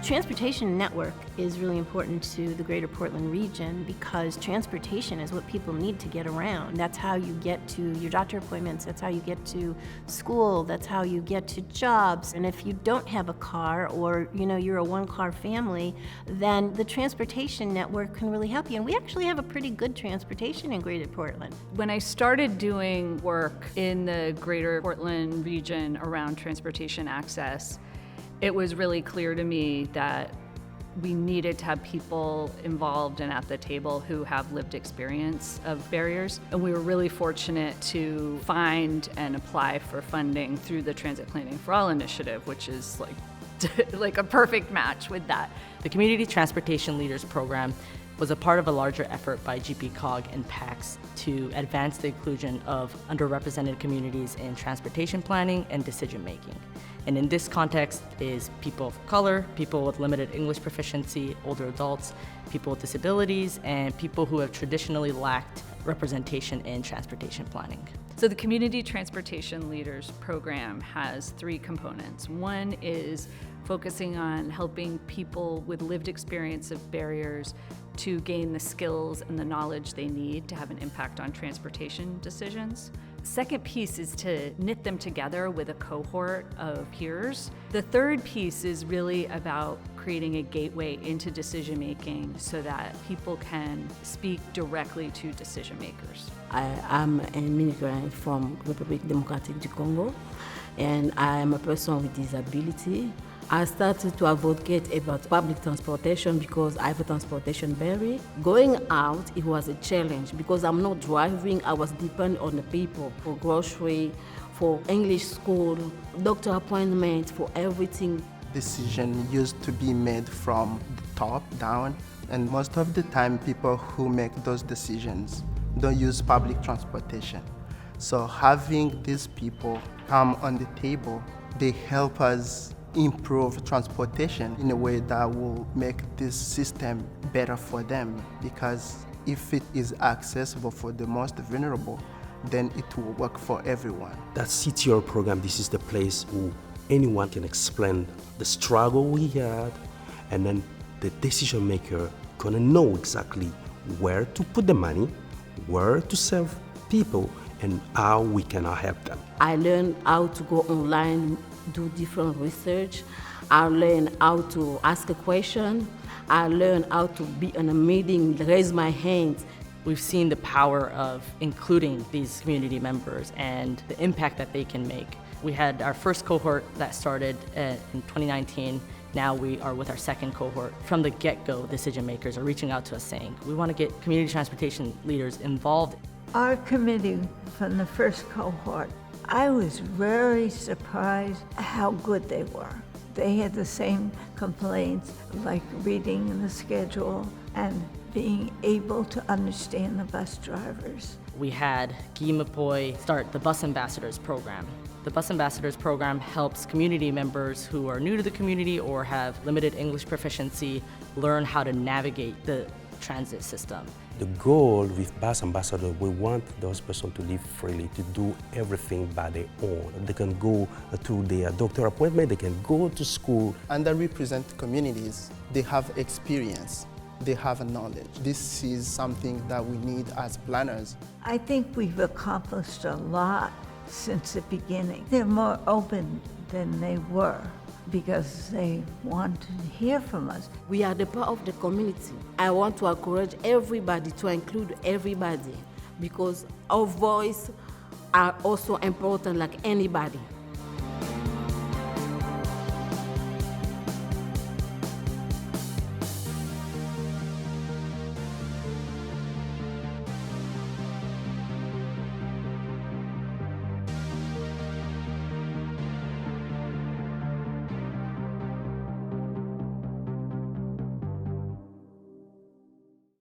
transportation network is really important to the greater Portland region because transportation is what people need to get around. That's how you get to your doctor appointments, that's how you get to school, that's how you get to jobs. And if you don't have a car or you're a one-car family, then the transportation network can really help you. And we actually have a pretty good transportation in greater Portland. When I started doing work in the greater Portland region around transportation access, it was really clear to me that we needed to have people involved and at the table who have lived experience of barriers. And we were really fortunate to find and apply for funding through the Transit Planning for All initiative, which is like a perfect match with that. The Community Transportation Leaders Program was a part of a larger effort by GPCOG and PACS to advance the inclusion of underrepresented communities in transportation planning and decision making. And in this context is people of color, people with limited English proficiency, older adults, people with disabilities, and people who have traditionally lacked representation in transportation planning. So the Community Transportation Leaders Program has three components. One is focusing on helping people with lived experience of barriers to gain the skills and the knowledge they need to have an impact on transportation decisions. Second piece is to knit them together with a cohort of peers. The third piece is really about creating a gateway into decision making so that people can speak directly to decision makers. I am an immigrant from Republic Democratic du Congo, and I am a person with disability. I started to advocate about public transportation because I have a transportation barrier. Going out, it was a challenge because I'm not driving. I was dependent on the people for grocery, for English school, doctor appointment, for everything. Decision used to be made from the top down, and most of the time people who make those decisions don't use public transportation. So having these people come on the table, they help us improve transportation in a way that will make this system better for them, because if it is accessible for the most vulnerable, then it will work for everyone. That CTR program, this is the place where anyone can explain the struggle we had, and then the decision maker gonna know exactly where to put the money, where to serve people, and how we can help them. I learned how to go online, do different research. I learned how to ask a question. I learned how to be in a meeting, raise my hand. We've seen the power of including these community members and the impact that they can make. We had our first cohort that started in 2019. Now we are with our second cohort. From the get-go, decision makers are reaching out to us saying, we want to get community transportation leaders involved. Our committee from the first cohort, I was very surprised how good they were. They had the same complaints, like reading the schedule and being able to understand the bus drivers. We had Guy Mapoy start the Bus Ambassadors program. The Bus Ambassadors program helps community members who are new to the community or have limited English proficiency learn how to navigate the transit system. The goal with Bus Ambassador, we want those persons to live freely, to do everything by their own. They can go to their doctor appointment, they can go to school. Underrepresented communities, they have experience, they have knowledge. This is something that we need as planners. I think we've accomplished a lot since the beginning. They're more open than they were, because they want to hear from us. We are the part of the community. I want to encourage everybody to include everybody, because our voice are also important like anybody.